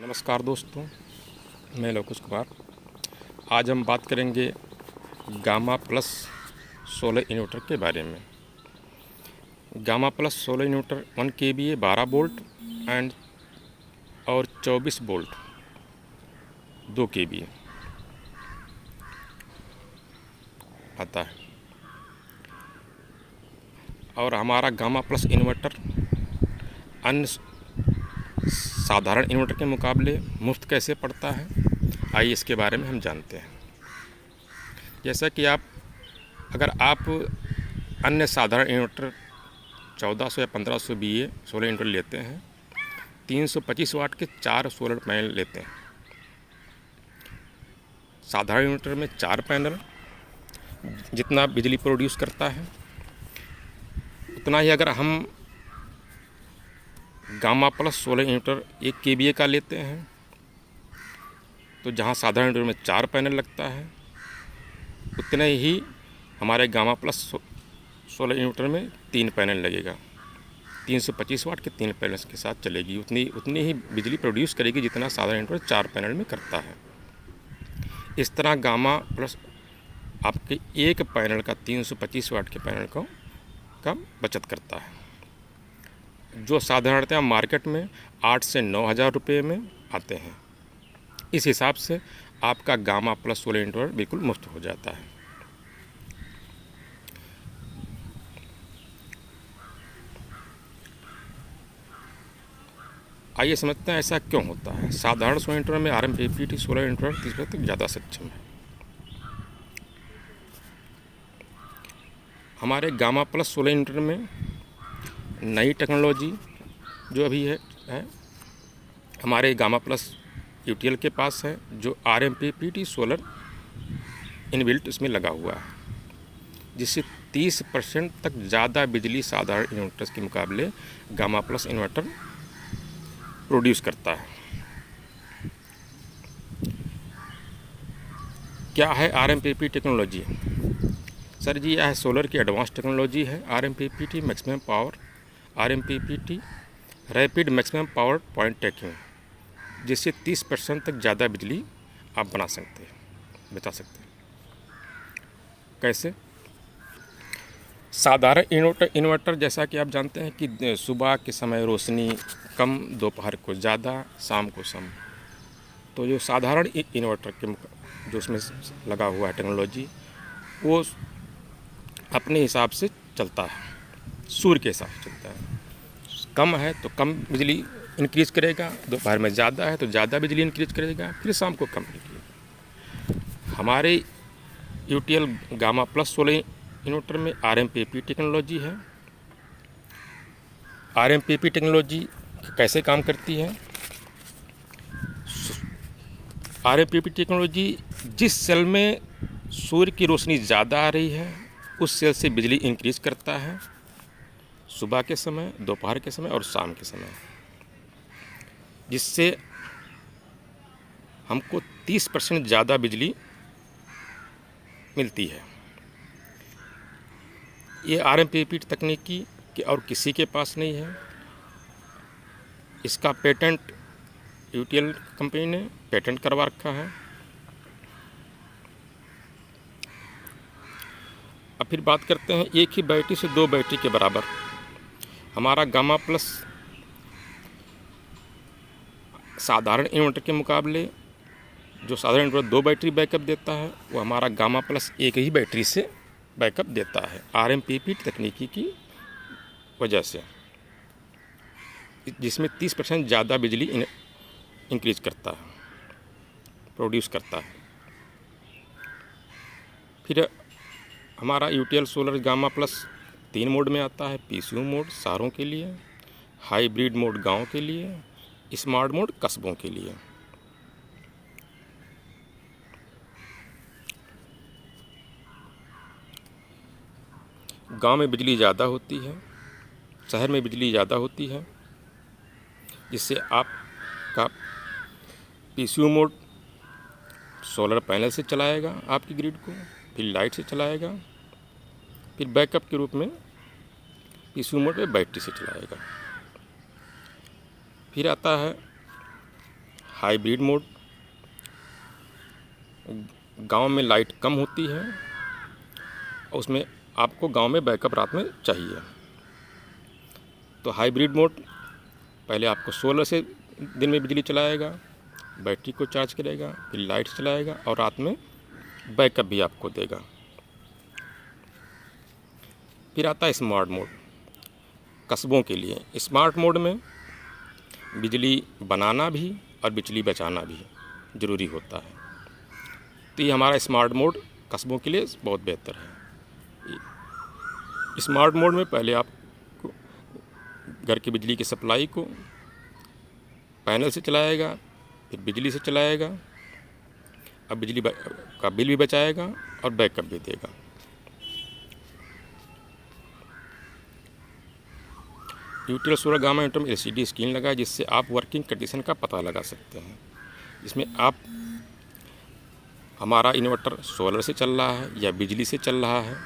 नमस्कार दोस्तों, मैं लोकेश कुमार। आज हम बात करेंगे गामा प्लस सोलर इन्वर्टर के बारे में। Gamma plus solar inverter 1 kVA 12 volt and और 24 वोल्ट 2 kVA आता है। और हमारा गामा प्लस इन्वर्टर अन्य साधारण इन्वर्टर के मुकाबले मुफ्त कैसे पड़ता है, आइए इसके बारे में हम जानते हैं। जैसा कि अगर आप अन्य साधारण इन्वर्टर 1400 या 1500 VA सोलर इन्वर्टर लेते हैं, 325 वाट के 4 सोलर पैनल लेते हैं। साधारण इन्वर्टर में 4 पैनल जितना बिजली प्रोड्यूस करता है, उतना ही अगर हम gamma plus solar inverter 1 kVA का लेते हैं, तो जहाँ साधारण इन्वर्टर में 4 पैनल लगता है, उतने ही हमारे गामा प्लस सोलर इन्वर्टर में 3 पैनल लगेगा। 325 वाट के 3 पैनल के साथ चलेगी, उतनी ही बिजली प्रोड्यूस करेगी जितना साधारण इन्वर्टर 4 पैनल में करता है। इस तरह गामा प्लस आपके एक पैनल का 325 वाट के पैनल का बचत करता है, जो साधारणतः मार्केट में 8 से 9 हज़ार रुपये में आते हैं। इस हिसाब से आपका गामा प्लस सोलर इन्वर्टर बिल्कुल मुफ्त हो जाता है। आइए समझते हैं ऐसा क्यों होता है। साधारण सोलर इन्वर्टर में RMPPT सोलर इन्वर्टर 30% ज़्यादा सक्षम है। हमारे गामा प्लस सोलर इन्वर्टर में नई टेक्नोलॉजी जो अभी है हमारे गामा प्लस UTL के पास है, जो RMPPT सोलर इनबिल्ट इसमें लगा हुआ है, जिससे 30% तक ज़्यादा बिजली साधारण इन्वर्टर्स के मुकाबले गामा प्लस इन्वर्टर प्रोड्यूस करता है। क्या है RMPPT टेक्नोलॉजी? सर जी, यह सोलर की एडवांस टेक्नोलॉजी है। RMPPT maximum power, RMPPT rapid maximum power point tracking, जिससे 30% तक ज़्यादा बिजली आप बचा सकते हैं। कैसे? साधारण इन्वर्टर जैसा कि आप जानते हैं कि सुबह के समय रोशनी कम, दोपहर को ज़्यादा, शाम को कम। तो जो साधारण इन्वर्टर के जो उसमें लगा हुआ है टेक्नोलॉजी, वो अपने हिसाब से चलता है, सूर्य के हिसाब से चलता है। कम है तो कम बिजली इंक्रीज करेगा, दोपहर में ज़्यादा है तो ज़्यादा बिजली इंक्रीज करेगा, फिर शाम को कम करेगा। हमारे UTL gamma plus solar inverter में RMPP टेक्नोलॉजी है। RMPP टेक्नोलॉजी कैसे काम करती है? RMPP टेक्नोलॉजी जिस सेल में सूर्य की रोशनी ज़्यादा आ रही है, उस सेल से बिजली इंक्रीज करता है, सुबह के समय, दोपहर के समय और शाम के समय, जिससे हमको 30% ज़्यादा बिजली मिलती है। ये RMPP तकनीकी कि और किसी के पास नहीं है। इसका पेटेंट UTL कंपनी ने पेटेंट करवा रखा है। अब फिर बात करते हैं एक ही बैटरी से 2 बैटरी के बराबर। हमारा गामा प्लस साधारण इन्वर्टर के मुकाबले जो साधारण इन्वर्टर 2 बैटरी बैकअप देता है, वो हमारा गामा प्लस एक ही बैटरी से बैकअप देता है, RMPP तकनीकी की वजह से, जिसमें 30% ज़्यादा बिजली इंक्रीज करता है, प्रोड्यूस करता है। फिर हमारा UTL solar gamma plus 3 mode में आता है। PCU मोड शहरों के लिए, हाइब्रिड मोड गांव के लिए, स्मार्ट मोड कस्बों के लिए। गांव में बिजली ज़्यादा होती है, शहर में बिजली ज़्यादा होती है, जिससे आपका PCU मोड सोलर पैनल से चलाएगा आपकी ग्रिड को, फिर लाइट से चलाएगा, फिर बैकअप के रूप में PCU मोड पे बैटरी से चलाएगा। फिर आता है हाइब्रिड मोड, गांव में लाइट कम होती है और उसमें आपको गांव में बैकअप रात में चाहिए। तो हाइब्रिड मोड पहले आपको सोलर से दिन में बिजली चलाएगा, बैटरी को चार्ज करेगा, फिर लाइट चलाएगा और रात में बैकअप भी आपको देगा। फिर आता है स्मार्ट मोड, कस्बों के लिए। स्मार्ट मोड में बिजली बनाना भी और बिजली बचाना भी ज़रूरी होता है। तो ये हमारा स्मार्ट मोड कस्बों के लिए बहुत बेहतर है। स्मार्ट मोड में पहले आप घर की बिजली की सप्लाई को पैनल से चलाएगा, फिर बिजली से चलाएगा, अब बिजली का बिल भी बचाएगा और बैकअप भी देगा। यूटीएल सोलर गामा इन्वर्टर में LCD स्क्रीन लगा है, जिससे आप वर्किंग कंडीशन का पता लगा सकते हैं। इसमें आप हमारा इन्वर्टर सोलर से चल रहा है या बिजली से चल रहा है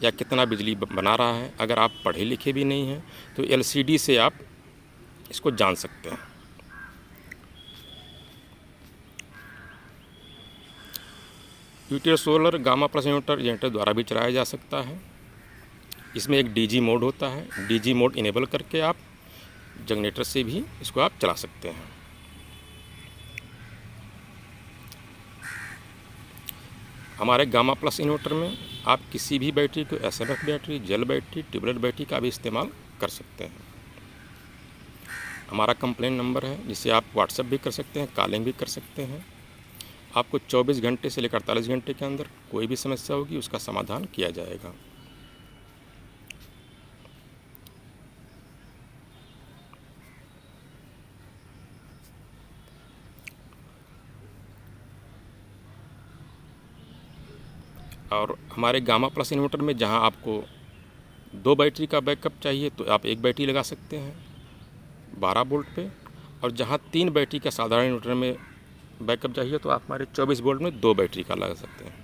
या कितना बिजली बना रहा है। अगर आप पढ़े लिखे भी नहीं हैं तो LCD से आप इसको जान सकते हैं। UTL solar gamma plus inverter generator द्वारा भी चलाया जा सकता है। इसमें एक DG मोड होता है, DG मोड इनेबल करके आप जनरेटर से भी इसको आप चला सकते हैं। हमारे गामा प्लस इन्वर्टर में आप किसी भी बैटरी को SMF battery, gel battery, tubular battery का भी इस्तेमाल कर सकते हैं। हमारा कंप्लेंट नंबर है, जिसे आप व्हाट्सएप भी कर सकते हैं, कॉलिंग भी कर सकते हैं। आपको 24 घंटे से लेकर 48 घंटे के अंदर कोई भी समस्या होगी उसका समाधान किया जाएगा। और हमारे गामा प्लस इन्वर्टर में जहां आपको 2 बैटरी का बैकअप चाहिए तो आप एक बैटरी लगा सकते हैं 12 वोल्ट पे, और जहां 3 बैटरी का साधारण इन्वर्टर में बैकअप चाहिए तो आप हमारे 24 वोल्ट में 2 बैटरी का लगा सकते हैं।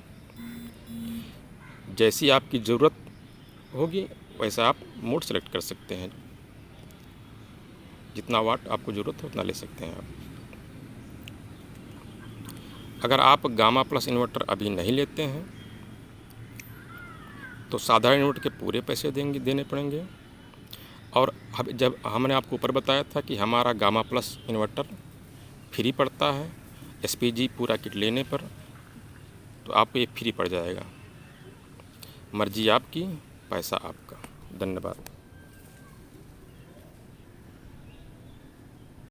जैसी आपकी ज़रूरत होगी वैसा आप मोड सेलेक्ट कर सकते हैं। जितना वाट आपको ज़रूरत है उतना ले सकते हैं आप। अगर आप गामा प्लस इन्वर्टर अभी नहीं लेते हैं तो साधारण इन्वर्टर के पूरे पैसे देने पड़ेंगे। और जब हमने आपको ऊपर बताया था कि हमारा गामा प्लस इन्वर्टर फ्री पड़ता है SPG पूरा किट लेने पर, तो आपको ये फ्री पड़ जाएगा। मर्जी आपकी, पैसा आपका। धन्यवाद।